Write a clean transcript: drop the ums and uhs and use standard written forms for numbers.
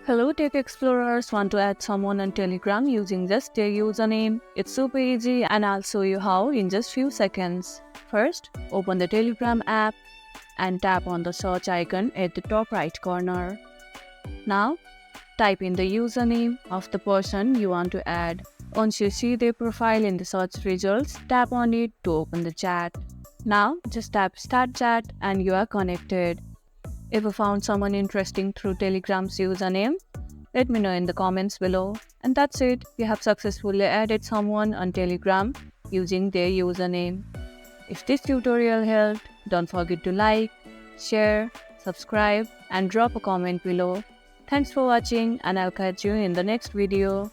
Hello Tech Explorers, want to add someone on Telegram using just their username? It's super easy and I'll show you how in just few seconds. First, open the Telegram app and tap on the search icon at the top right corner. Now, type in the username of the person you want to add. Once you see their profile in the search results, tap on it to open the chat. Now, just tap Start Chat and you are connected. If you found someone interesting through Telegram's username, let me know in the comments below. And that's it, you have successfully added someone on Telegram using their username. If this tutorial helped, don't forget to like, share, subscribe and drop a comment below. Thanks for watching and I'll catch you in the next video.